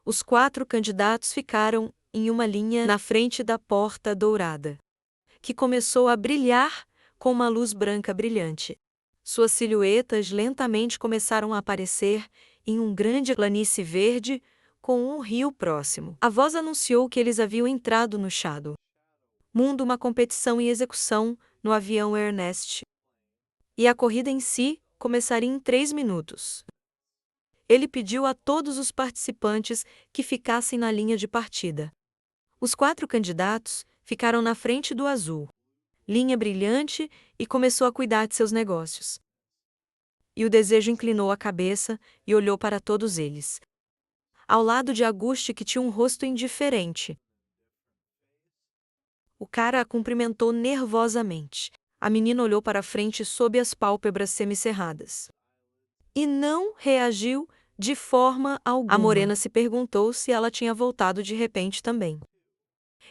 Os 4 candidatos ficaram em uma linha na frente da porta dourada, que começou a brilhar com uma luz branca brilhante. Suas silhuetas lentamente começaram a aparecer em um grande planície verde com um rio próximo. A voz anunciou que eles haviam entrado no Shadow Mundo, uma competição em execução no avião Ernest. E a corrida em si começaria em 3 minutos. Ele pediu a todos os participantes que ficassem na linha de partida. Os 4 candidatos ficaram na frente do azul, linha brilhante, e começou a cuidar de seus negócios. E o desejo inclinou a cabeça e olhou para todos eles. Ao lado de Auguste, que tinha um rosto indiferente. O cara a cumprimentou nervosamente. A menina olhou para a frente sob as pálpebras semicerradas. E não reagiu de forma alguma. A morena se perguntou se ela tinha voltado de repente também.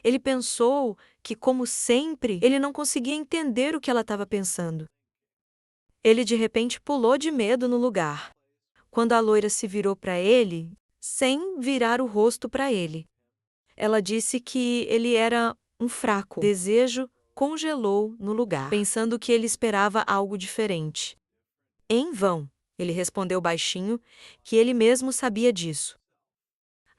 Ele pensou que, como sempre, ele não conseguia entender o que ela estava pensando. Ele de repente pulou de medo no lugar. Quando a loira se virou para ele, sem virar o rosto para ele, ela disse que ele era um fraco. O desejo congelou no lugar, pensando que ele esperava algo diferente. Em vão, ele respondeu baixinho, que ele mesmo sabia disso.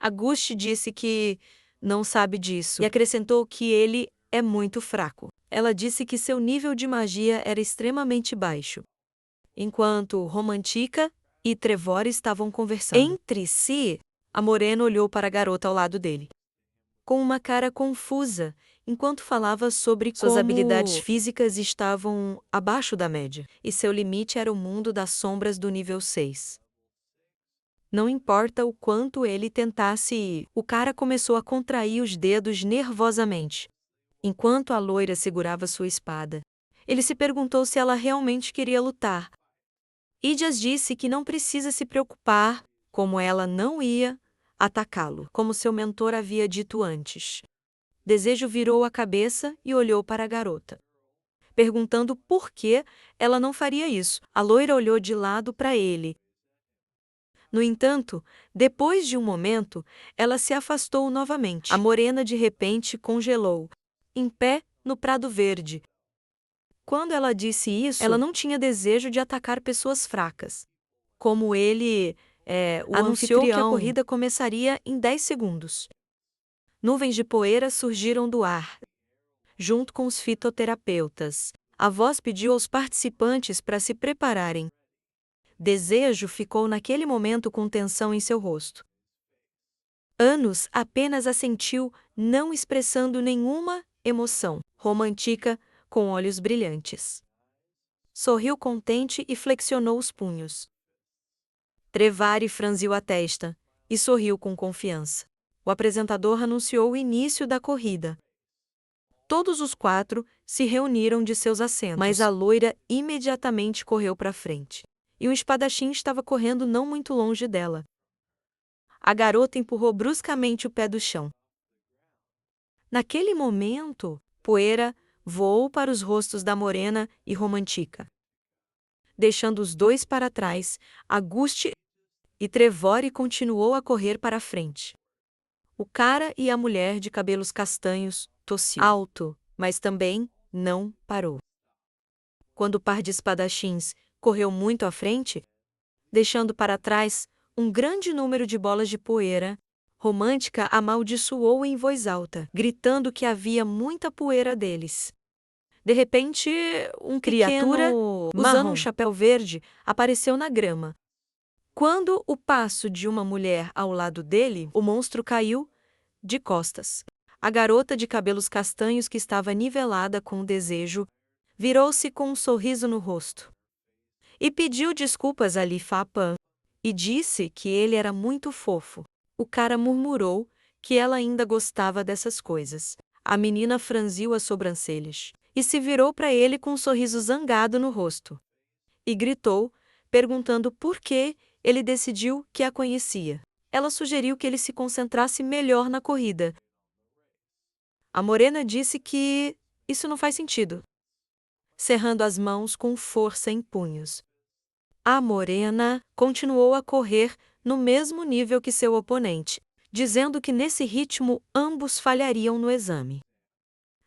Auguste disse que não sabe disso e acrescentou que ele é muito fraco. Ela disse que seu nível de magia era extremamente baixo. Enquanto Romantica e Trevor estavam conversando entre si, a morena olhou para a garota ao lado dele, com uma cara confusa, enquanto falava sobre suas habilidades físicas estavam abaixo da média, e seu limite era o mundo das sombras do nível 6. Não importa o quanto ele tentasse ir, o cara começou a contrair os dedos nervosamente, enquanto a loira segurava sua espada. Ele se perguntou se ela realmente queria lutar. Idias disse que não precisa se preocupar, como ela não ia atacá-lo, como seu mentor havia dito antes. Desejo virou a cabeça e olhou para a garota, perguntando por que ela não faria isso. A loira olhou de lado para ele. No entanto, depois de um momento, ela se afastou novamente. A morena de repente congelou, em pé no prado verde. Quando ela disse isso, ela não tinha desejo de atacar pessoas fracas. Como ele anunciou que a corrida começaria em 10 segundos. Nuvens de poeira surgiram do ar, junto com os fitoterapeutas. A voz pediu aos participantes para se prepararem. Desejo ficou naquele momento com tensão em seu rosto. Anos apenas assentiu, não expressando nenhuma emoção. Romantica, com olhos brilhantes. Sorriu contente e flexionou os punhos. Trevor franziu a testa e sorriu com confiança. O apresentador anunciou o início da corrida. Todos os 4 se reuniram de seus assentos, mas a loira imediatamente correu para frente. E um espadachim estava correndo não muito longe dela. A garota empurrou bruscamente o pé do chão. Naquele momento, poeira voou para os rostos da morena e Romantica, deixando os 2 para trás. Auguste e Trevor continuou a correr para a frente. O cara e a mulher de cabelos castanhos tossiu alto, mas também não parou. Quando o par de espadachins correu muito à frente, deixando para trás um grande número de bolas de poeira, Romântica amaldiçoou em voz alta, gritando que havia muita poeira deles. De repente, uma criatura usando um chapéu verde apareceu na grama. Quando o passo de uma mulher ao lado dele, o monstro caiu de costas. A garota de cabelos castanhos, que estava nivelada com o desejo, virou-se com um sorriso no rosto e pediu desculpas a Li Fa-Pan e disse que ele era muito fofo. O cara murmurou que ela ainda gostava dessas coisas. A menina franziu as sobrancelhas e se virou para ele com um sorriso zangado no rosto e gritou, perguntando por que ele decidiu que a conhecia. Ela sugeriu que ele se concentrasse melhor na corrida. A morena disse que isso não faz sentido, cerrando as mãos com força em punhos. A morena continuou a correr no mesmo nível que seu oponente, dizendo que nesse ritmo ambos falhariam no exame.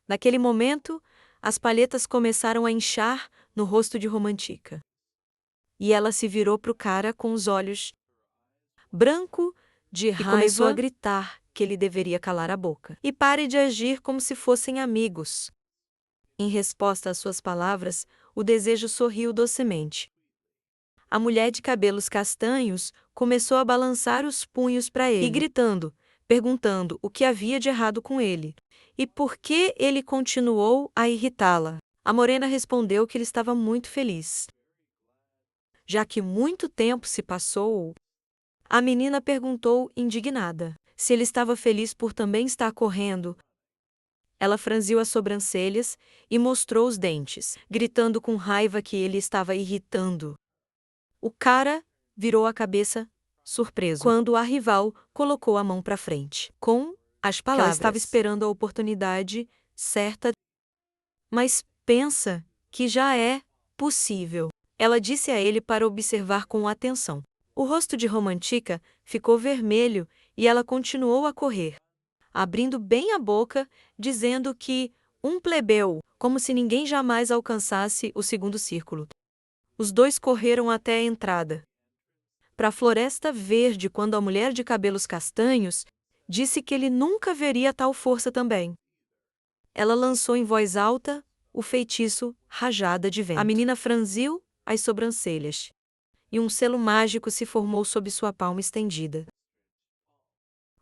Naquele momento, as palhetas começaram a inchar no rosto de Romantica. E ela se virou para o cara com os olhos branco de raiva e começou a gritar que ele deveria calar a boca e pare de agir como se fossem amigos. Em resposta às suas palavras, o desejo sorriu docemente. A mulher de cabelos castanhos começou a balançar os punhos para ele e perguntando o que havia de errado com ele e por que ele continuou a irritá-la. A morena respondeu que ele estava muito feliz, já que muito tempo se passou. A menina perguntou, indignada, se ele estava feliz por também estar correndo. Ela franziu as sobrancelhas e mostrou os dentes, gritando com raiva que ele estava irritando. O cara virou a cabeça, surpreso, quando a rival colocou a mão para frente, com as palavras. Ela estava esperando a oportunidade certa. Mas pensa que já é possível. Ela disse a ele para observar com atenção. O rosto de Romantica ficou vermelho e ela continuou a correr, abrindo bem a boca, dizendo que um plebeu, como se ninguém jamais alcançasse o segundo círculo. Os dois correram até a entrada para a Floresta Verde quando a mulher de cabelos castanhos disse que ele nunca veria tal força também. Ela lançou em voz alta o feitiço Rajada de Vento. A menina franziu as sobrancelhas e um selo mágico se formou sob sua palma estendida.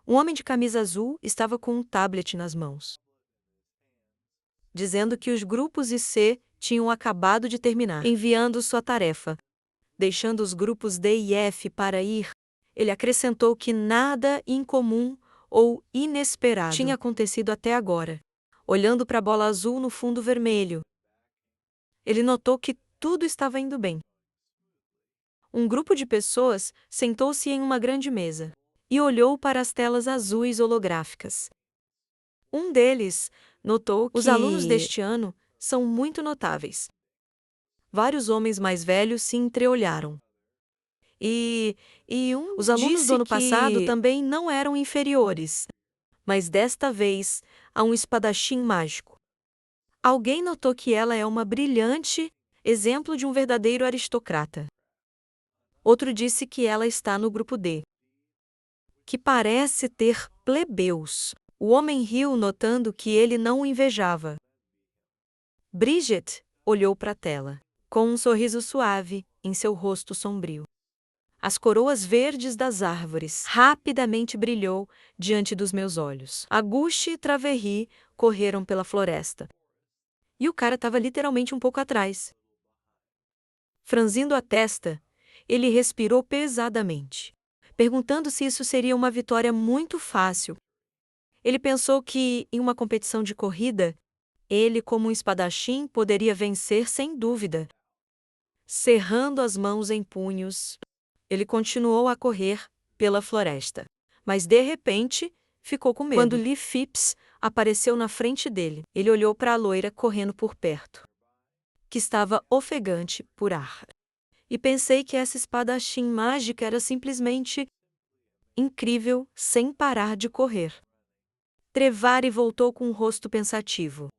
Um homem de camisa azul estava com um tablet nas mãos, dizendo que os grupos IC tinham acabado de terminar, enviando sua tarefa, deixando os grupos D e F para ir. Ele acrescentou que nada incomum ou inesperado tinha acontecido até agora. Olhando para a bola azul no fundo vermelho, ele notou que tudo estava indo bem. Um grupo de pessoas sentou-se em uma grande mesa e olhou para as telas azuis holográficas. Um deles notou que os alunos deste ano são muito notáveis. Vários homens mais velhos se entreolharam. Os alunos do ano passado também não eram inferiores, mas desta vez há um espadachim mágico. Alguém notou que ela é uma brilhante exemplo de um verdadeiro aristocrata. Outro disse que ela está no grupo D, que parece ter plebeus. O homem riu, notando que ele não o invejava. Bridget olhou para a tela, com um sorriso suave em seu rosto sombrio. As coroas verdes das árvores rapidamente brilhou diante dos meus olhos. Auguste e Traverry correram pela floresta. E o cara estava literalmente um pouco atrás. Franzindo a testa, ele respirou pesadamente, perguntando se isso seria uma vitória muito fácil. Ele pensou que, em uma competição de corrida, ele, como um espadachim, poderia vencer sem dúvida. Cerrando as mãos em punhos, ele continuou a correr pela floresta. Mas, de repente, ficou com medo. Quando Lee Phipps apareceu na frente dele, ele olhou para a loira correndo por perto, que estava ofegante por ar. E pensei que essa espadachim mágica era simplesmente incrível, sem parar de correr. Trevary voltou com o rosto pensativo,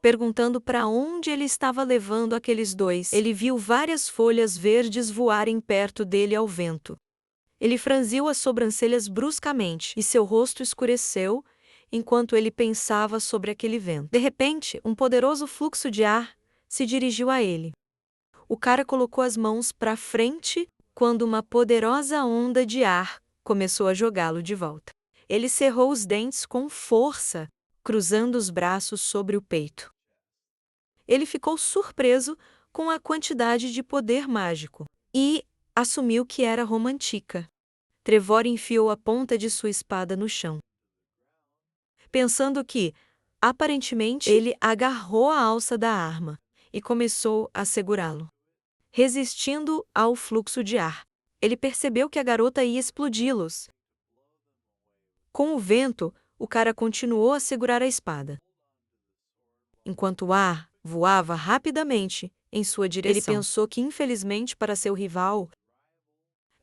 perguntando para onde ele estava levando aqueles dois. Ele viu várias folhas verdes voarem perto dele ao vento. Ele franziu as sobrancelhas bruscamente e seu rosto escureceu enquanto ele pensava sobre aquele vento. De repente, um poderoso fluxo de ar se dirigiu a ele. O cara colocou as mãos para frente quando uma poderosa onda de ar começou a jogá-lo de volta. Ele cerrou os dentes com força, cruzando os braços sobre o peito. Ele ficou surpreso com a quantidade de poder mágico e assumiu que era Romantica. Trevor enfiou a ponta de sua espada no chão, pensando que, aparentemente, ele agarrou a alça da arma e começou a segurá-lo. Resistindo ao fluxo de ar, ele percebeu que a garota ia explodi-los. Com o vento, o cara continuou a segurar a espada, enquanto o ar voava rapidamente em sua direção. Ele pensou que, infelizmente para seu rival,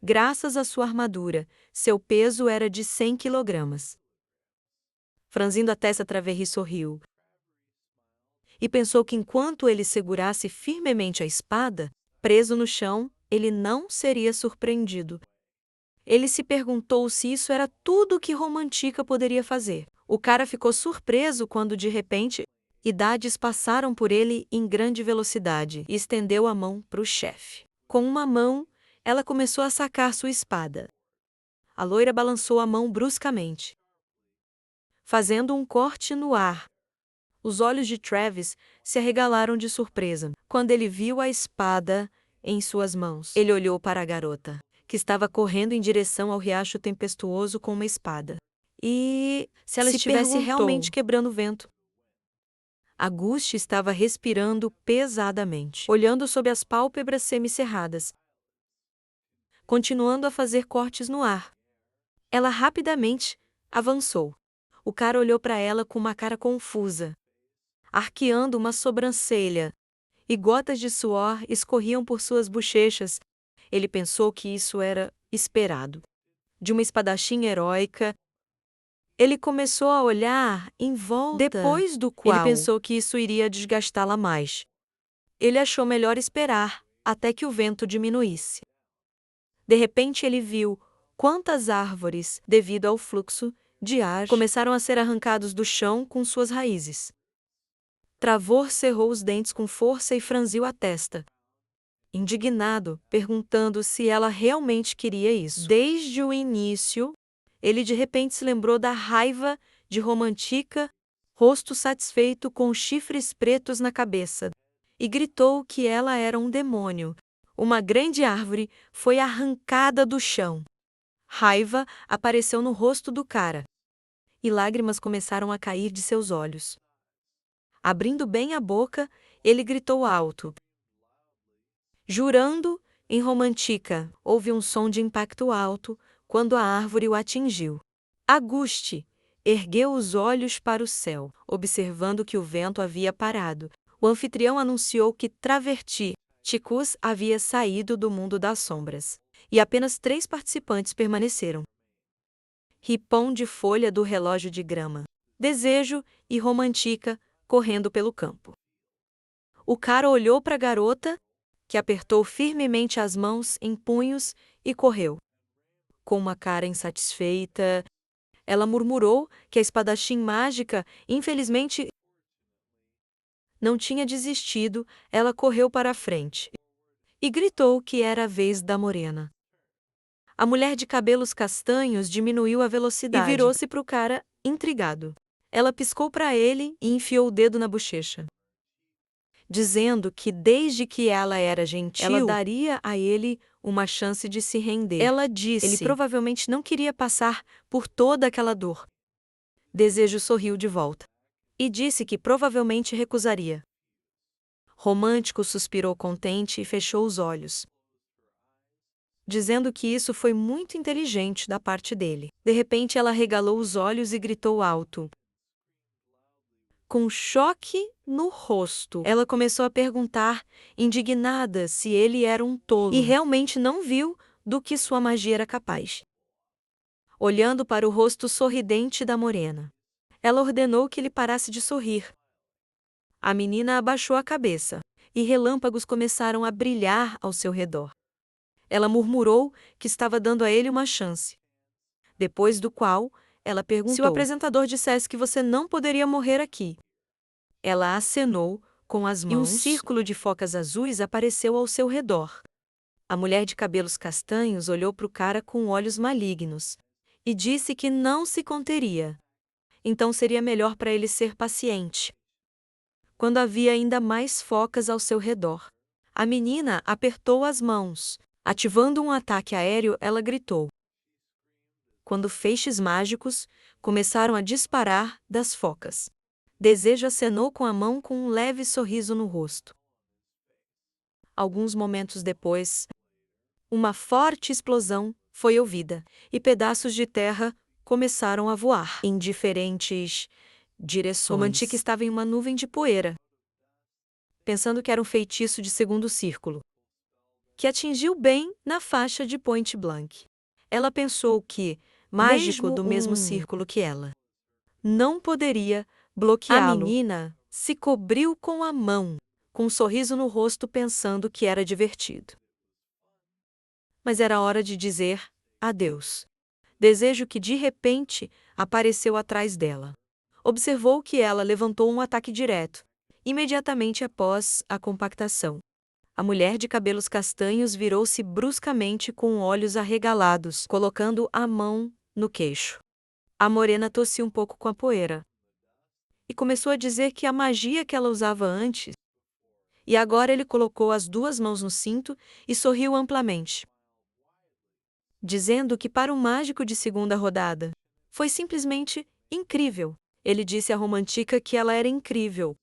Graças à sua armadura, seu peso era de 100 quilogramas. Franzindo a testa, Travery sorriu e pensou que enquanto ele segurasse firmemente a espada, preso no chão, ele não seria surpreendido. Ele se perguntou se isso era tudo o que Romantica poderia fazer. O cara ficou surpreso quando, de repente, idades passaram por ele em grande velocidade e estendeu a mão para o chefe. Com uma mão, ela começou a sacar sua espada. A loira balançou a mão bruscamente, fazendo um corte no ar. Os olhos de Travis se arregalaram de surpresa quando ele viu a espada em suas mãos. Ele olhou para a garota, que estava correndo em direção ao riacho tempestuoso com uma espada. E se ela estivesse realmente quebrando o vento? Auguste estava respirando pesadamente, olhando sob as pálpebras semicerradas, continuando a fazer cortes no ar. Ela rapidamente avançou. O cara olhou para ela com uma cara confusa, arqueando uma sobrancelha, e gotas de suor escorriam por suas bochechas. Ele pensou que isso era esperado. De uma espadachim heróica, ele começou a olhar em volta, depois do qual ele pensou que isso iria desgastá-la mais. Ele achou melhor esperar até que o vento diminuísse. De repente ele viu quantas árvores, devido ao fluxo de ar, começaram a ser arrancados do chão com suas raízes. Travor cerrou os dentes com força e franziu a testa, indignado, perguntando se ela realmente queria isso. Desde o início, ele de repente se lembrou da raiva de Romantica, rosto satisfeito com chifres pretos na cabeça, e gritou que ela era um demônio. Uma grande árvore foi arrancada do chão. Raiva apareceu no rosto do cara, e lágrimas começaram a cair de seus olhos. Abrindo bem a boca, ele gritou alto, jurando em Romantica. Houve um som de impacto alto quando a árvore o atingiu. Auguste ergueu os olhos para o céu, observando que o vento havia parado. O anfitrião anunciou que Traverty Ticus havia saído do mundo das sombras, e apenas 3 participantes permaneceram. Ripon de folha do relógio de grama, Desejo e Romantica correndo pelo campo. O cara olhou para a garota, que apertou firmemente as mãos em punhos e correu. Com uma cara insatisfeita, ela murmurou que a espadachim mágica, infelizmente, não tinha desistido. Ela correu para a frente e gritou que era a vez da morena. A mulher de cabelos castanhos diminuiu a velocidade e virou-se para o cara, intrigado. Ela piscou para ele e enfiou o dedo na bochecha, dizendo que desde que ela era gentil, ela daria a ele uma chance de se render. Ela disse ele provavelmente não queria passar por toda aquela dor. Desejo sorriu de volta e disse que provavelmente recusaria. Romântico suspirou contente e fechou os olhos, dizendo que isso foi muito inteligente da parte dele. De repente ela arregalou os olhos e gritou alto. Com choque no rosto, ela começou a perguntar, indignada, se ele era um tolo e realmente não viu do que sua magia era capaz. Olhando para o rosto sorridente da morena, ela ordenou que ele parasse de sorrir. A menina abaixou a cabeça, e relâmpagos começaram a brilhar ao seu redor. Ela murmurou que estava dando a ele uma chance, depois do qual ela perguntou se o apresentador dissesse que você não poderia morrer aqui. Ela acenou com as mãos e um círculo de focas azuis apareceu ao seu redor. A mulher de cabelos castanhos olhou para o cara com olhos malignos e disse que não se conteria. Então seria melhor para ele ser paciente. Quando havia ainda mais focas ao seu redor, a menina apertou as mãos. Ativando um ataque aéreo, ela gritou. Quando feixes mágicos começaram a disparar das focas, Desejo acenou com a mão com um leve sorriso no rosto. Alguns momentos depois, uma forte explosão foi ouvida, e pedaços de terra começaram a voar em diferentes direções. Romantica estava em uma nuvem de poeira, pensando que era um feitiço de segundo círculo. que atingiu bem na faixa de point blank. Ela pensou que, mágico do mesmo círculo que ela, não poderia bloqueá-lo. A menina se cobriu com a mão, com um sorriso no rosto, pensando que era divertido. Mas era hora de dizer adeus. Desejo que de repente apareceu atrás dela. Observou que ela levantou um ataque direto, imediatamente após a compactação. A mulher de cabelos castanhos virou-se bruscamente com olhos arregalados, colocando a mão no queixo. A morena tossiu um pouco com a poeira e começou a dizer que a magia que ela usava antes. E agora ele colocou as duas mãos no cinto e sorriu amplamente, dizendo que para o mágico de segunda rodada foi simplesmente incrível. Ele disse à romantica que ela era incrível.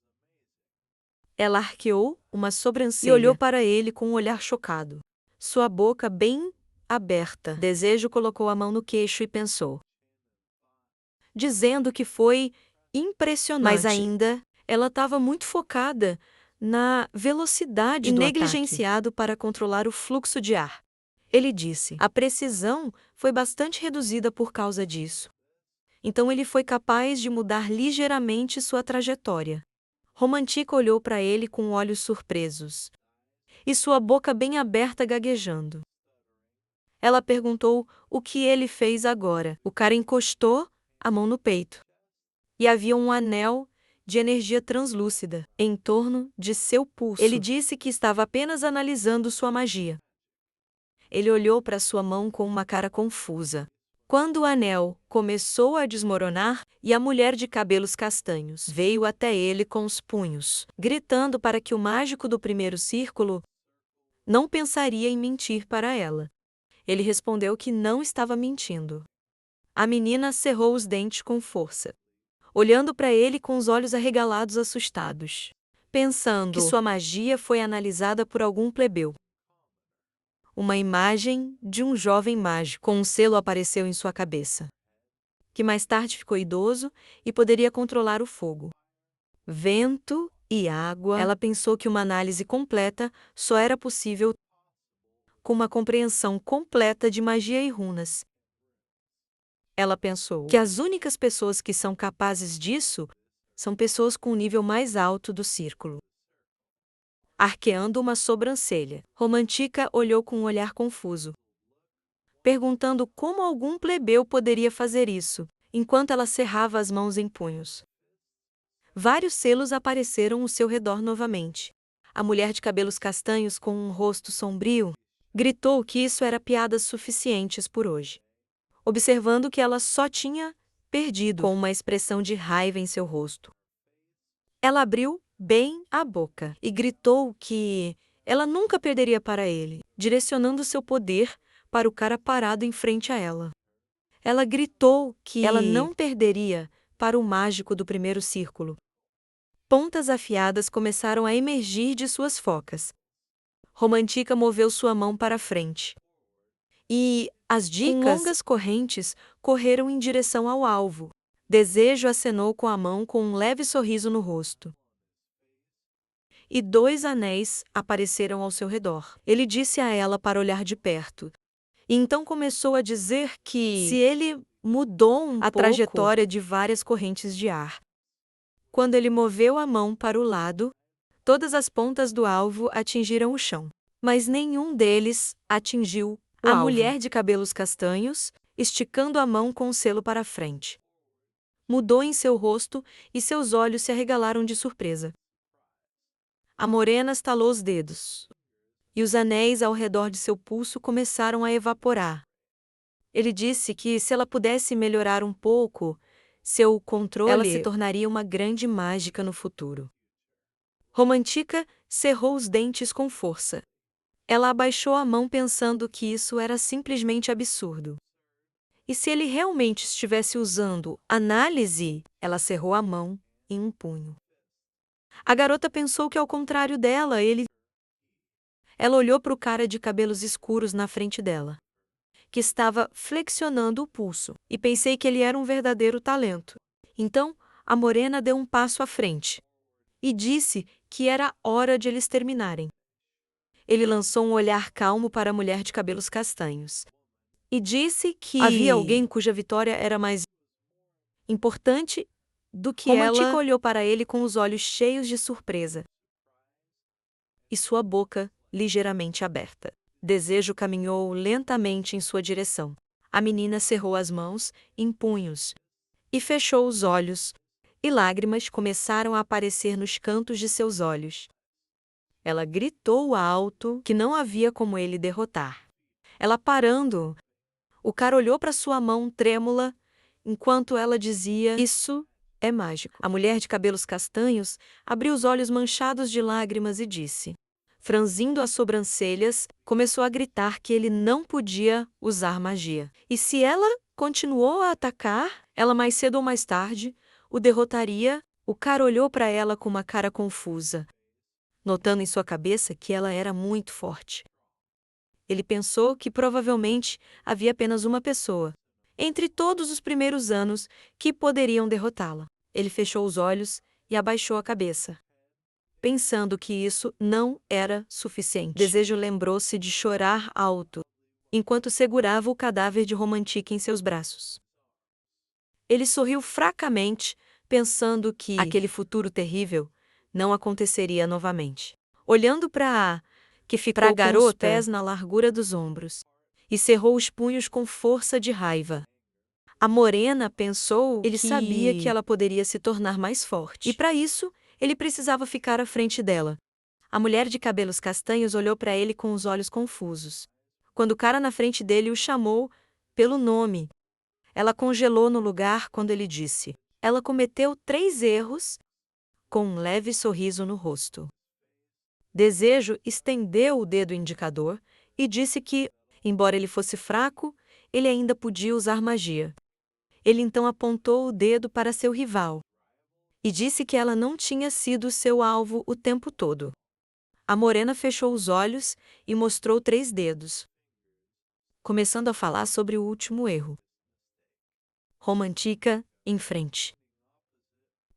Ela arqueou uma sobrancelha e olhou para ele com um olhar chocado, sua boca bem aberta. Desejo colocou a mão no queixo e pensou, dizendo que foi impressionante. Mas ainda, ela estava muito focada na velocidade do negligenciado para controlar o fluxo de ar. Ele disse, a precisão foi bastante reduzida por causa disso. Então ele foi capaz de mudar ligeiramente sua trajetória. Romantica olhou para ele com olhos surpresos e sua boca bem aberta gaguejando. Ela perguntou o que ele fez agora. O cara encostou a mão no peito e havia um anel de energia translúcida em torno de seu pulso. Ele disse que estava apenas analisando sua magia. Ele olhou para sua mão com uma cara confusa. Quando o anel começou a desmoronar e a mulher de cabelos castanhos veio até ele com os punhos, gritando para que o mágico do primeiro círculo não pensaria em mentir para ela. Ele respondeu que não estava mentindo. A menina cerrou os dentes com força, olhando para ele com os olhos arregalados assustados, pensando que sua magia foi analisada por algum plebeu. Uma imagem de um jovem mágico com um selo apareceu em sua cabeça, que mais tarde ficou idoso e poderia controlar o fogo, vento e água. Ela pensou que uma análise completa só era possível com uma compreensão completa de magia e runas. Ela pensou que as únicas pessoas que são capazes disso são pessoas com o nível mais alto do círculo. Arqueando uma sobrancelha, Romantica olhou com um olhar confuso, perguntando como algum plebeu poderia fazer isso, enquanto ela cerrava as mãos em punhos. Vários selos apareceram ao seu redor novamente. A mulher de cabelos castanhos com um rosto sombrio gritou que isso era piadas suficientes por hoje, observando que ela só tinha perdido com uma expressão de raiva em seu rosto. Ela abriu bem a boca e gritou que ela nunca perderia para ele, direcionando seu poder para o cara parado em frente a ela. Ela gritou que ela não perderia para o mágico do primeiro círculo. Pontas afiadas começaram a emergir de suas focas. Romantica moveu sua mão para frente. E as dicas, com longas correntes, correram em direção ao alvo. Desejo acenou com a mão com um leve sorriso no rosto. E dois anéis apareceram ao seu redor. Ele disse a ela para olhar de perto. E então começou a dizer que se ele mudou a trajetória de várias correntes de ar. Quando ele moveu a mão para o lado, todas as pontas do alvo atingiram o chão, mas nenhum deles atingiu o alvo. A mulher de cabelos castanhos, esticando a mão com o selo para frente, mudou em seu rosto e seus olhos se arregalaram de surpresa. A morena estalou os dedos, e os anéis ao redor de seu pulso começaram a evaporar. Ele disse que se ela pudesse melhorar um pouco seu controle, ela se tornaria uma grande mágica no futuro. Romantica cerrou os dentes com força. Ela abaixou a mão pensando que isso era simplesmente absurdo. E se ele realmente estivesse usando análise, ela cerrou a mão em um punho. A garota pensou que ao contrário dela, Ela olhou para o cara de cabelos escuros na frente dela, que estava flexionando o pulso, e pensei que ele era um verdadeiro talento. Então, a morena deu um passo à frente e disse que era hora de eles terminarem. Ele lançou um olhar calmo para a mulher de cabelos castanhos e disse que havia alguém cuja vitória era mais importante do que ela. Romantica olhou para ele com os olhos cheios de surpresa e sua boca ligeiramente aberta. Desejo caminhou lentamente em sua direção. A menina cerrou as mãos em punhos e fechou os olhos, e lágrimas começaram a aparecer nos cantos de seus olhos. Ela gritou alto que não havia como ele derrotar. Ela parando, o cara olhou para sua mão trêmula, enquanto ela dizia: "Isso é mágico." A mulher de cabelos castanhos abriu os olhos manchados de lágrimas e disse, franzindo as sobrancelhas, começou a gritar que ele não podia usar magia. E se ela continuou a atacar, ela mais cedo ou mais tarde o derrotaria. O cara olhou para ela com uma cara confusa, notando em sua cabeça que ela era muito forte. Ele pensou que provavelmente havia apenas uma pessoa, entre todos os primeiros anos, que poderiam derrotá-la. Ele fechou os olhos e abaixou a cabeça, pensando que isso não era suficiente. Desejo lembrou-se de chorar alto, enquanto segurava o cadáver de Romantique em seus braços. Ele sorriu fracamente, pensando que aquele futuro terrível não aconteceria novamente. Olhando para a que ficou com os pés na largura dos ombros, e cerrou os punhos com força de raiva. A morena pensou que ele sabia que ela poderia se tornar mais forte, e para isso, ele precisava ficar à frente dela. A mulher de cabelos castanhos olhou para ele com os olhos confusos. Quando o cara na frente dele o chamou pelo nome, ela congelou no lugar quando ele disse. Ela cometeu 3 erros, com um leve sorriso no rosto. Desejo estendeu o dedo indicador e disse que, embora ele fosse fraco, ele ainda podia usar magia. Ele então apontou o dedo para seu rival e disse que ela não tinha sido seu alvo o tempo todo. A morena fechou os olhos e mostrou 3 dedos, começando a falar sobre o último erro. Romantica, em frente.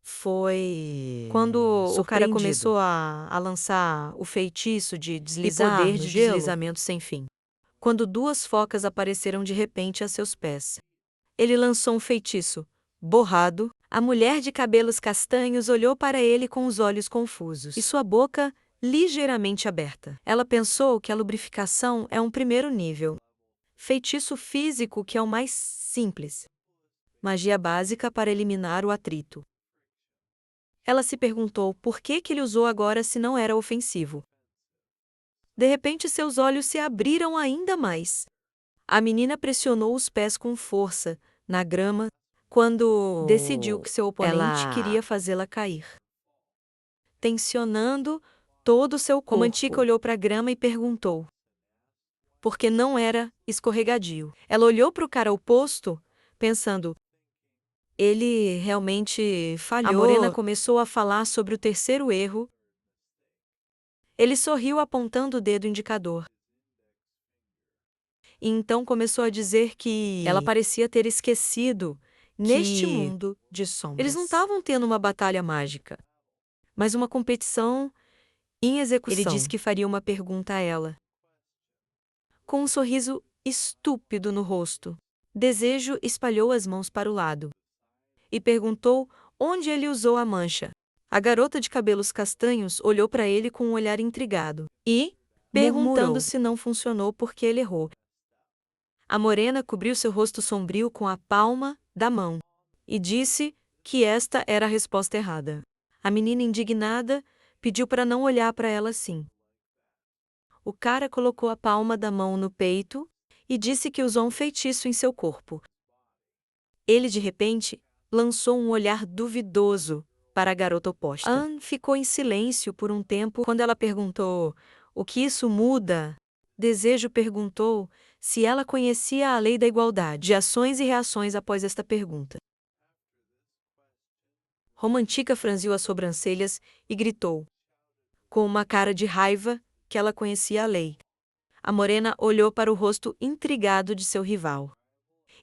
Foi quando o cara começou a lançar o feitiço de deslizar, poder de deslizamento sem fim. Quando 2 focas apareceram de repente a seus pés. Ele lançou um feitiço. Borrado, a mulher de cabelos castanhos olhou para ele com os olhos confusos e sua boca ligeiramente aberta. Ela pensou que a lubrificação é um primeiro nível. Feitiço físico que é o mais simples. Magia básica para eliminar o atrito. Ela se perguntou por que ele usou agora se não era ofensivo. De repente seus olhos se abriram ainda mais. A menina pressionou os pés com força na grama quando decidiu que seu oponente queria fazê-la cair. Tensionando todo o seu corpo, Romantica olhou para a grama e perguntou por que não era escorregadio. Ela olhou para o cara oposto, pensando, ele realmente falhou. A morena começou a falar sobre o 3º erro. Ele sorriu apontando o dedo indicador. E então começou a dizer que ela parecia ter esquecido neste mundo de sombras. Eles não estavam tendo uma batalha mágica, mas uma competição em execução. Ele disse que faria uma pergunta a ela. Com um sorriso estúpido no rosto, Desejo espalhou as mãos para o lado e perguntou onde ele usou a mancha. A garota de cabelos castanhos olhou para ele com um olhar intrigado e, perguntando se não funcionou porque ele errou. A morena cobriu seu rosto sombrio com a palma da mão e disse que esta era a resposta errada. A menina, indignada, pediu para não olhar para ela assim. O cara colocou a palma da mão no peito e disse que usou um feitiço em seu corpo. Ele, de repente, lançou um olhar duvidoso para a garota oposta. Anne ficou em silêncio por um tempo quando ela perguntou: o que isso muda? Desejo perguntou se ela conhecia a lei da igualdade de ações e reações após esta pergunta. Romantica franziu as sobrancelhas e gritou, com uma cara de raiva, que ela conhecia a lei. A morena olhou para o rosto intrigado de seu rival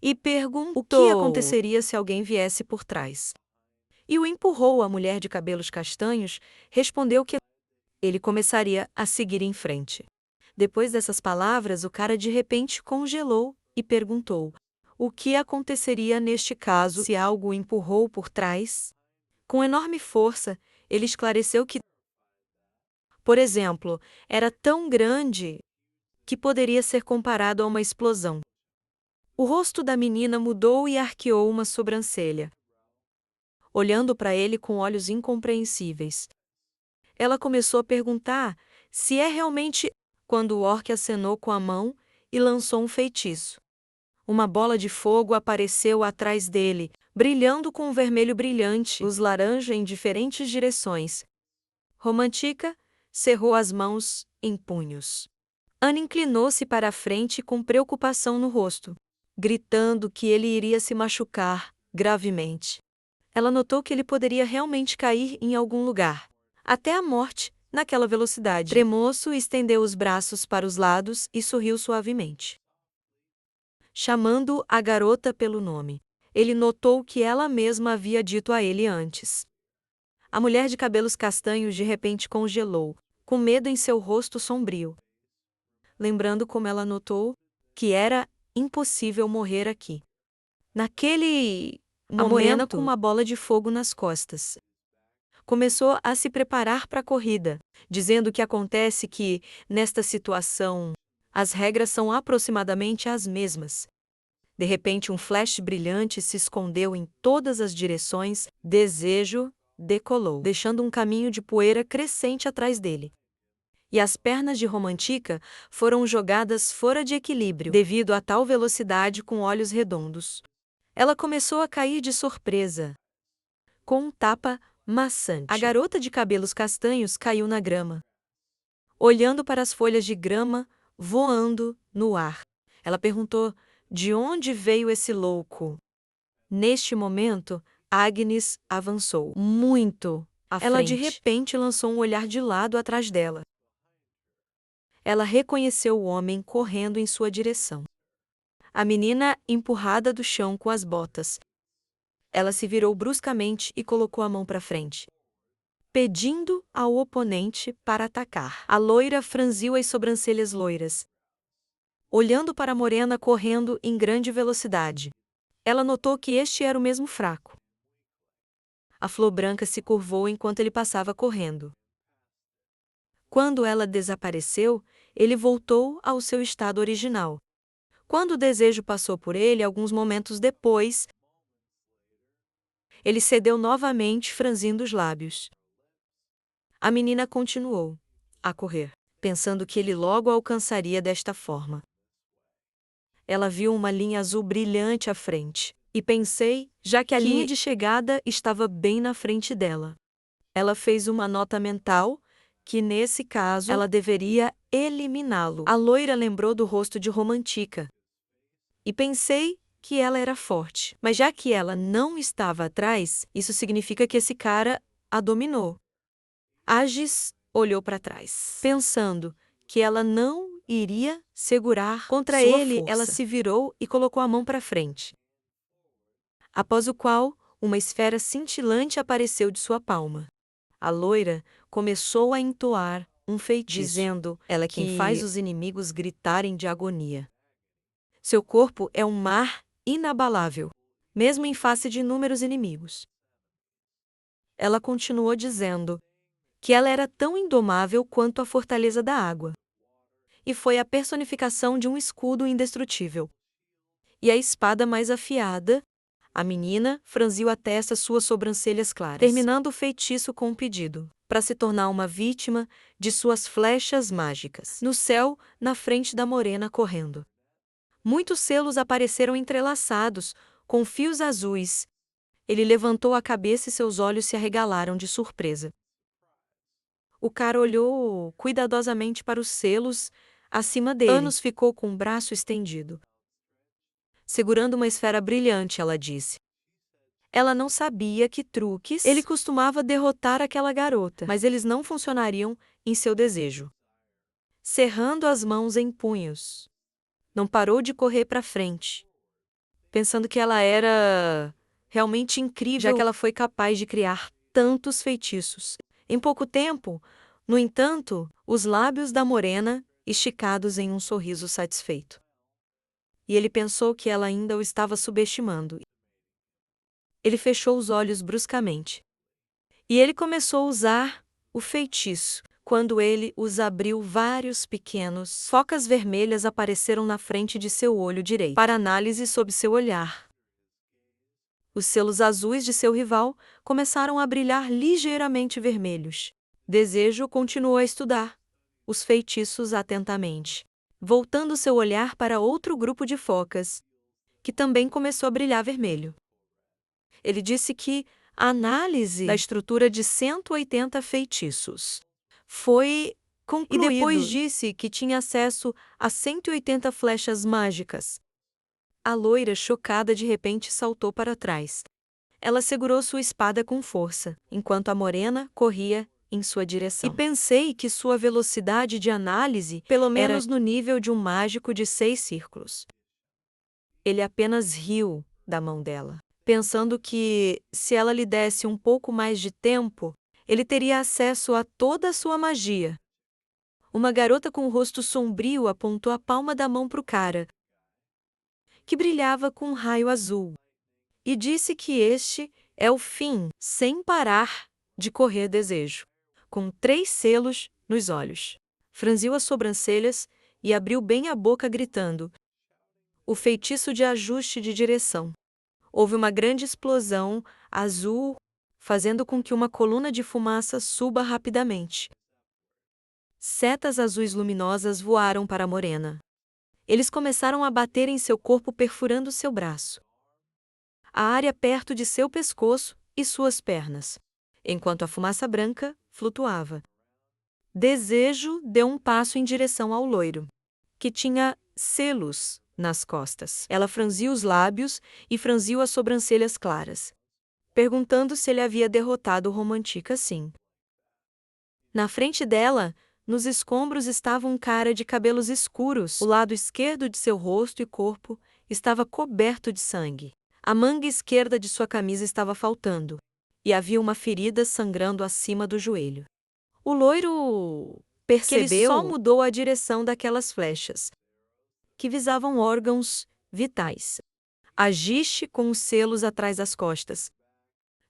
e perguntou o que aconteceria se alguém viesse por trás. E o empurrou. A mulher de cabelos castanhos respondeu que ele começaria a seguir em frente. Depois dessas palavras, o cara de repente congelou e perguntou: o que aconteceria neste caso se algo o empurrou por trás? Com enorme força, ele esclareceu que, por exemplo, era tão grande que poderia ser comparado a uma explosão. O rosto da menina mudou e arqueou uma sobrancelha, olhando para ele com olhos incompreensíveis. Ela começou a perguntar se é realmente quando o orc acenou com a mão e lançou um feitiço. Uma bola de fogo apareceu atrás dele, brilhando com um vermelho brilhante, luz laranja em diferentes direções. Romantica cerrou as mãos em punhos. Anne inclinou-se para a frente com preocupação no rosto, gritando que ele iria se machucar gravemente. Ela notou que ele poderia realmente cair em algum lugar, até a morte, naquela velocidade. Tremoço estendeu os braços para os lados e sorriu suavemente, chamando a garota pelo nome. Ele notou que ela mesma havia dito a ele antes. A mulher de cabelos castanhos de repente congelou, com medo em seu rosto sombrio, lembrando como ela notou que era impossível morrer aqui. Naquele momento, a morena com uma bola de fogo nas costas começou a se preparar para a corrida, dizendo que acontece que, nesta situação, as regras são aproximadamente as mesmas. De repente, um flash brilhante se escondeu em todas as direções. Desejo decolou, deixando um caminho de poeira crescente atrás dele. E as pernas de Romantica foram jogadas fora de equilíbrio devido a tal velocidade com olhos redondos. Ela começou a cair de surpresa, com um tapa maçante. A garota de cabelos castanhos caiu na grama, olhando para as folhas de grama voando no ar. Ela perguntou: de onde veio esse louco? Neste momento, Agnes avançou muito à frente. Ela de repente lançou um olhar de lado atrás dela. Ela reconheceu o homem correndo em sua direção. A menina empurrada do chão com as botas. Ela se virou bruscamente e colocou a mão para frente, pedindo ao oponente para atacar. A loira franziu as sobrancelhas loiras, olhando para a morena correndo em grande velocidade. Ela notou que este era o mesmo fraco. A flor branca se curvou enquanto ele passava correndo. Quando ela desapareceu, ele voltou ao seu estado original. Quando o desejo passou por ele, alguns momentos depois, ele cedeu novamente, franzindo os lábios. A menina continuou a correr, pensando que ele logo a alcançaria desta forma. Ela viu uma linha azul brilhante à frente, e pensei, já que a linha de chegada estava bem na frente dela. Ela fez uma nota mental que, nesse caso, ela deveria eliminá-lo. A loira lembrou do rosto de Romantica, e pensei que ela era forte. Mas já que ela não estava atrás, isso significa que esse cara a dominou. Agnes olhou para trás, pensando que ela não iria segurar contra ele. Ela se virou e colocou a mão para frente, após o qual uma esfera cintilante apareceu de sua palma. A loira começou a entoar um feitiço, dizendo: ela é quem faz os inimigos gritarem de agonia. Seu corpo é um mar inabalável, mesmo em face de inúmeros inimigos. Ela continuou dizendo que ela era tão indomável quanto a fortaleza da água, e foi a personificação de um escudo indestrutível. E a espada mais afiada. A menina franziu a testa, suas sobrancelhas claras, terminando o feitiço com um pedido para se tornar uma vítima de suas flechas mágicas. No céu, na frente da morena correndo, muitos selos apareceram entrelaçados, com fios azuis. Ele levantou a cabeça e seus olhos se arregalaram de surpresa. O cara olhou cuidadosamente para os selos acima dele. Anos ficou com o braço estendido, segurando uma esfera brilhante. Ela disse. Ela não sabia que truques ele costumava derrotar aquela garota, mas eles não funcionariam em seu desejo. Cerrando as mãos em punhos, não parou de correr para frente, pensando que ela era realmente incrível, já que ela foi capaz de criar tantos feitiços em pouco tempo. No entanto, os lábios da morena esticados em um sorriso satisfeito. E ele pensou que ela ainda o estava subestimando. Ele fechou os olhos bruscamente. E ele começou a usar o feitiço. Quando ele os abriu, vários pequenos focas vermelhas apareceram na frente de seu olho direito, para análise sob seu olhar. Os selos azuis de seu rival começaram a brilhar ligeiramente vermelhos. Desejo continuou a estudar os feitiços atentamente, voltando seu olhar para outro grupo de focas, que também começou a brilhar vermelho. Ele disse que a análise da estrutura de 180 feitiços foi concluído e depois disse que tinha acesso a 180 flechas mágicas. A loira, chocada, de repente saltou para trás. Ela segurou sua espada com força, enquanto a morena corria em sua direção. E pensei que sua velocidade de análise, pelo menos no nível de um mágico de 6 círculos. Ele apenas riu da mão dela, pensando que, se ela lhe desse um pouco mais de tempo, ele teria acesso a toda a sua magia. Uma garota com o rosto sombrio apontou a palma da mão para o cara, que brilhava com um raio azul, e disse que este é o fim, sem parar de correr desejo, com 3 selos nos olhos. Franziu as sobrancelhas e abriu bem a boca gritando: o feitiço de ajuste de direção. Houve uma grande explosão azul, fazendo com que uma coluna de fumaça suba rapidamente. Setas azuis luminosas voaram para a morena. Eles começaram a bater em seu corpo, perfurando seu braço, a área perto de seu pescoço e suas pernas, enquanto a fumaça branca flutuava. Desejo deu um passo em direção ao loiro, que tinha selos nas costas. Ela franziu os lábios e franziu as sobrancelhas claras, perguntando se ele havia derrotado o Romantica assim. Na frente dela, nos escombros, estava um cara de cabelos escuros. O lado esquerdo de seu rosto e corpo estava coberto de sangue. A manga esquerda de sua camisa estava faltando, e havia uma ferida sangrando acima do joelho. O loiro percebeu que ele só mudou a direção daquelas flechas, que visavam órgãos vitais. Agiste com os selos atrás das costas.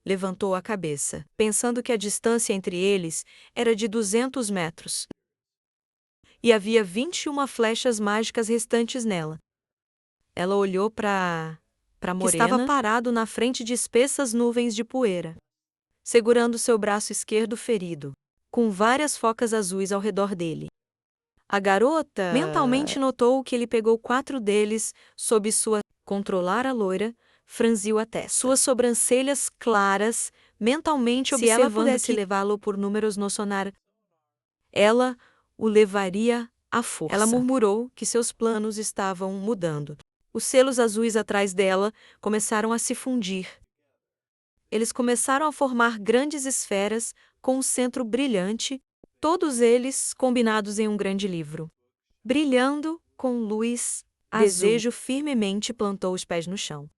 Levantou a cabeça, pensando que a distância entre eles era de 200 metros. E havia 21 flechas mágicas restantes nela. Ela olhou para morena, que estava parado na frente de espessas nuvens de poeira, segurando seu braço esquerdo ferido, com várias focas azuis ao redor dele. A garota mentalmente notou que ele pegou 4 deles sob sua... Controlar a loira, franziu a testa. Suas sobrancelhas claras, mentalmente observando ela pudesse levá-lo por números no sonar, ela o levaria à força. Ela murmurou que seus planos estavam mudando. Os selos azuis atrás dela começaram a se fundir. Eles começaram a formar grandes esferas com um centro brilhante, todos eles combinados em um grande livro. Brilhando com luz azul. Desejo firmemente plantou os pés no chão,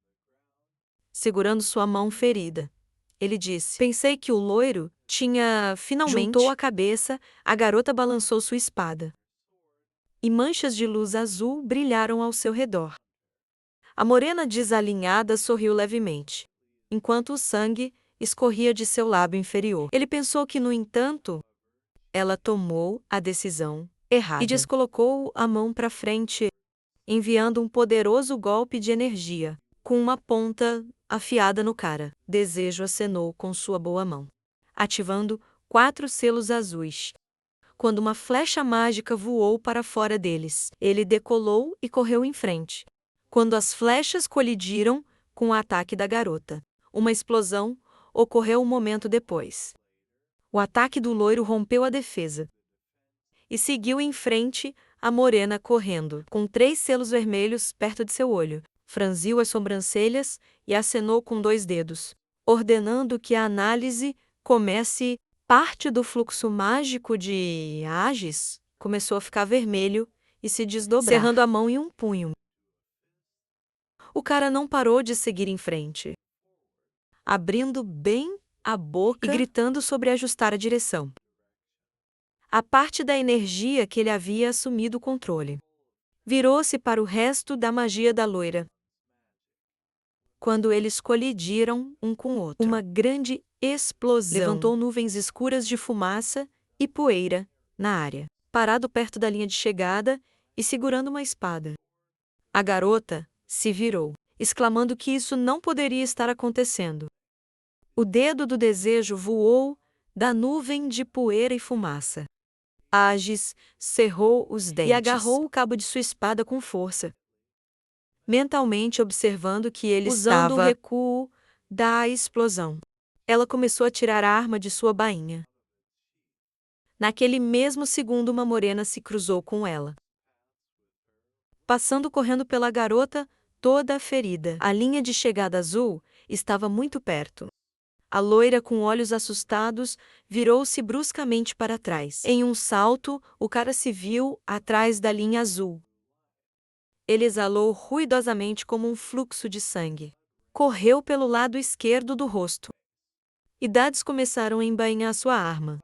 segurando sua mão ferida. Ele disse: pensei que o loiro tinha finalmente... Juntou a cabeça, a garota balançou sua espada. E manchas de luz azul brilharam ao seu redor. A morena desalinhada sorriu levemente, enquanto o sangue escorria de seu lábio inferior. Ele pensou que, no entanto, ela tomou a decisão errada e descolocou a mão para frente, enviando um poderoso golpe de energia, com uma ponta afiada no cara. Desejo acenou com sua boa mão, ativando 4 selos azuis. Quando uma flecha mágica voou para fora deles, ele decolou e correu em frente. Quando as flechas colidiram com o ataque da garota, uma explosão ocorreu um momento depois. O ataque do loiro rompeu a defesa e seguiu em frente, a morena correndo, com 3 selos vermelhos perto de seu olho. Franziu as sobrancelhas e acenou com 2 dedos, ordenando que a análise comece. Parte do fluxo mágico de Agis começou a ficar vermelho e se desdobrar, cerrando a mão em um punho. O cara não parou de seguir em frente, abrindo bem a boca e gritando sobre ajustar a direção. a parte da energia que ele havia assumido o controle. Virou-se para o resto da magia da loira. Quando eles colidiram um com o outro, uma grande explosão levantou nuvens escuras de fumaça e poeira na área. Parado perto da linha de chegada e segurando uma espada, a garota se virou, exclamando que isso não poderia estar acontecendo. O dedo do desejo voou da nuvem de poeira e fumaça. Agis cerrou os dentes e agarrou o cabo de sua espada com força, mentalmente observando que ele usando o recuo da explosão. Ela começou a tirar a arma de sua bainha. Naquele mesmo segundo, uma morena se cruzou com ela, passando correndo pela garota, toda ferida. A linha de chegada azul estava muito perto. A loira, com olhos assustados, virou-se bruscamente para trás. Em um salto, o cara se viu atrás da linha azul. Ele exalou ruidosamente como um fluxo de sangue. Correu pelo lado esquerdo do rosto. E dados começaram a embainhar sua arma.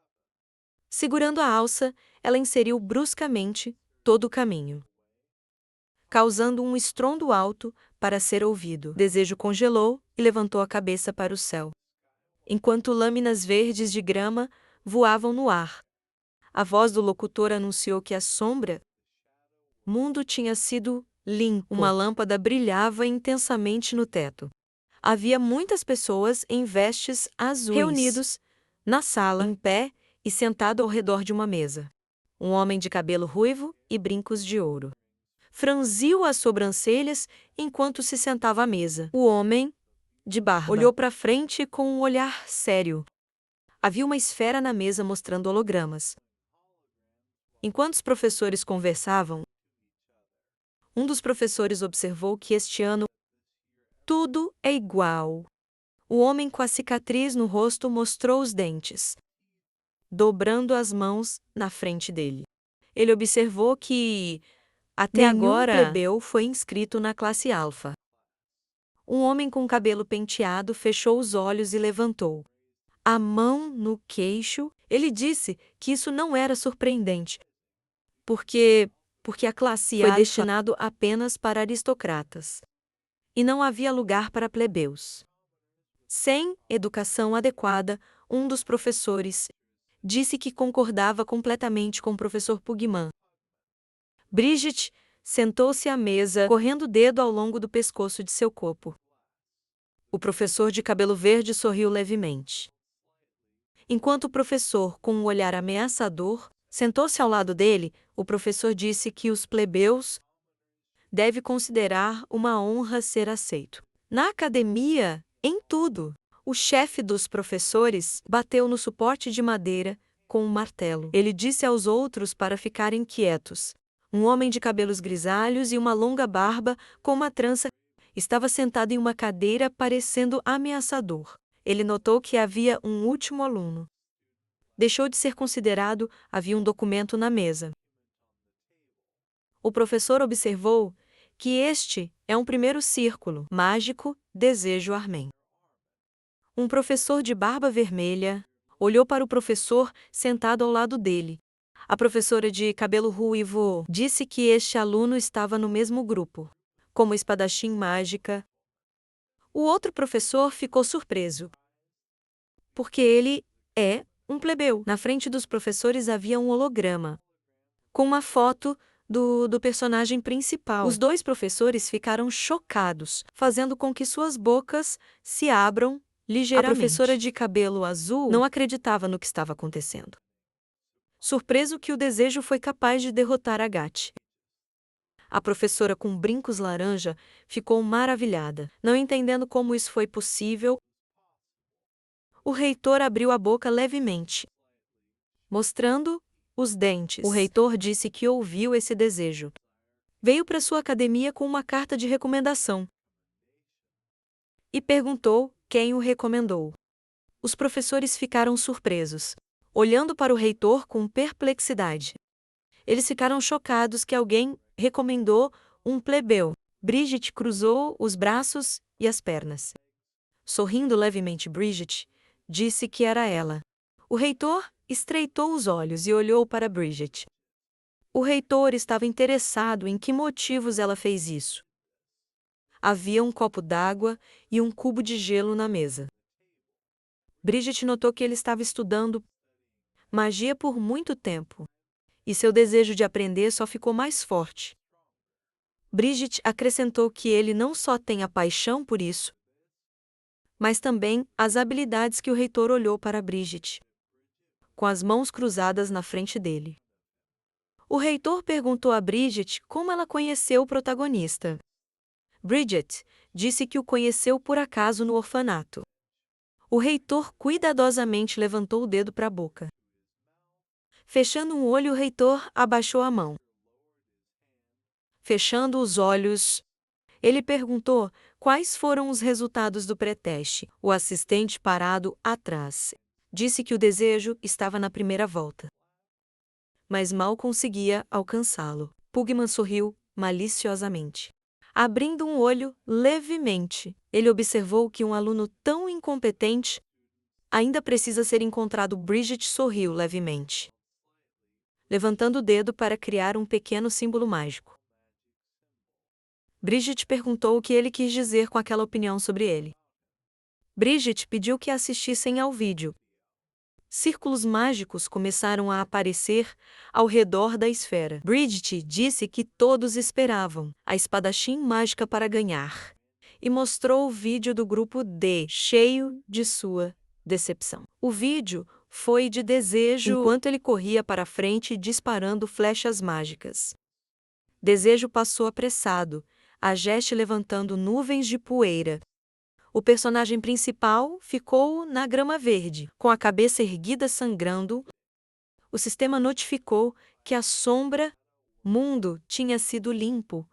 Segurando a alça, ela inseriu bruscamente todo o caminho, causando um estrondo alto para ser ouvido. Desejo congelou e levantou a cabeça para o céu, enquanto lâminas verdes de grama voavam no ar. A voz do locutor anunciou que a sombra mundo tinha sido limpo. Uma lâmpada brilhava intensamente no teto. Havia muitas pessoas em vestes azuis reunidos na sala, em pé e sentado ao redor de uma mesa. Um homem de cabelo ruivo e brincos de ouro franziu as sobrancelhas enquanto se sentava à mesa. O homem, de barba, olhou para frente com um olhar sério. Havia uma esfera na mesa mostrando hologramas. Enquanto os professores conversavam, um dos professores observou que este ano tudo é igual. O homem com a cicatriz no rosto mostrou os dentes, dobrando as mãos na frente dele. Ele observou que, até agora, nenhum plebeu foi inscrito na classe alfa. Um homem com cabelo penteado fechou os olhos e levantou a mão no queixo. Ele disse que isso não era surpreendente, porque a classe foi destinado apenas para aristocratas, e não havia lugar para plebeus. Sem educação adequada, um dos professores disse que concordava completamente com o professor Pugman. Bridget sentou-se à mesa, correndo o dedo ao longo do pescoço de seu corpo. O professor de cabelo verde sorriu levemente, enquanto o professor, com um olhar ameaçador, sentou-se ao lado dele. O professor disse que os plebeus devem considerar uma honra ser aceito na academia, em tudo. O chefe dos professores bateu no suporte de madeira com um martelo. Ele disse aos outros para ficarem quietos. Um homem de cabelos grisalhos e uma longa barba com uma trança estava sentado em uma cadeira parecendo ameaçador. Ele notou que havia um último aluno. Deixou de ser considerado, havia um documento na mesa. O professor observou que este é um primeiro círculo mágico, desejo Armen. Um professor de barba vermelha olhou para o professor sentado ao lado dele. A professora de cabelo ruivo disse que este aluno estava no mesmo grupo, como espadachim mágica. O outro professor ficou surpreso, porque ele é um plebeu. Na frente dos professores havia um holograma, com uma foto do personagem principal. Os dois professores ficaram chocados, fazendo com que suas bocas se abram ligeiramente. A professora de cabelo azul não acreditava no que estava acontecendo, surpreso que o desejo foi capaz de derrotar Agathe. A professora com brincos laranja ficou maravilhada, não entendendo como isso foi possível. O reitor abriu a boca levemente, mostrando os dentes. O reitor disse que ouviu esse desejo. Veio para sua academia com uma carta de recomendação e perguntou quem o recomendou. Os professores ficaram surpresos, olhando para o reitor com perplexidade. Eles ficaram chocados que alguém recomendou um plebeu. Bridget cruzou os braços e as pernas. Sorrindo levemente, Bridget disse que era ela. O reitor estreitou os olhos e olhou para Bridget. O reitor estava interessado em que motivos ela fez isso. Havia um copo d'água e um cubo de gelo na mesa. Bridget notou que ele estava estudando magia por muito tempo, e seu desejo de aprender só ficou mais forte. Bridget acrescentou que ele não só tem a paixão por isso, mas também as habilidades que o reitor olhou para Bridget, com as mãos cruzadas na frente dele. O reitor perguntou a Bridget como ela conheceu o protagonista. Bridget disse que o conheceu por acaso no orfanato. O reitor cuidadosamente levantou o dedo para a boca. Fechando um olho, o reitor abaixou a mão. Fechando os olhos, ele perguntou quais foram os resultados do pré-teste. O assistente parado atrás disse que o desejo estava na primeira volta, mas mal conseguia alcançá-lo. Pugman sorriu maliciosamente. Abrindo um olho levemente, ele observou que um aluno tão incompetente ainda precisa ser encontrado. Bridget sorriu levemente, levantando o dedo para criar um pequeno símbolo mágico. Bridget perguntou o que ele quis dizer com aquela opinião sobre ele. Bridget pediu que assistissem ao vídeo. Círculos mágicos começaram a aparecer ao redor da esfera. Bridget disse que todos esperavam a espadachim mágica para ganhar, e mostrou o vídeo do grupo D, cheio de sua decepção. O vídeo foi de Desejo enquanto ele corria para frente disparando flechas mágicas. Desejo passou apressado, a Geste levantando nuvens de poeira. O personagem principal ficou na grama verde, com a cabeça erguida sangrando. O sistema notificou que a sombra mundo tinha sido limpo.